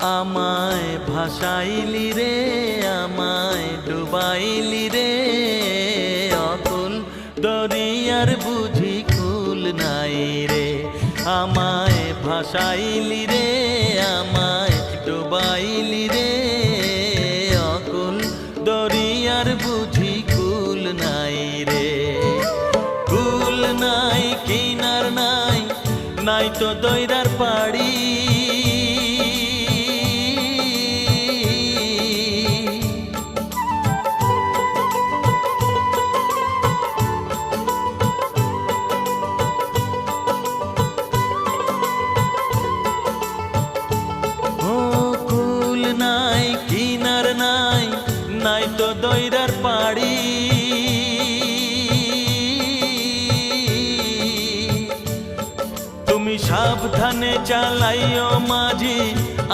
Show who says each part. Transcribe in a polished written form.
Speaker 1: আমায় ভাসাইলি রে আমায় ডুবাইলি রে অকুল দরিয়ার বুঝি কুল নাই রে আমায় ভাসাইলি রে আমায় ডুবাইলি রে অকুল দরিয়ার বুঝি কুল নাই রে কুল নাই কিনার নাই নাই তো দইরার পাড়ি নাই তো দইরার পাড়ি তুমি সাবধানে চালাইও মাঝি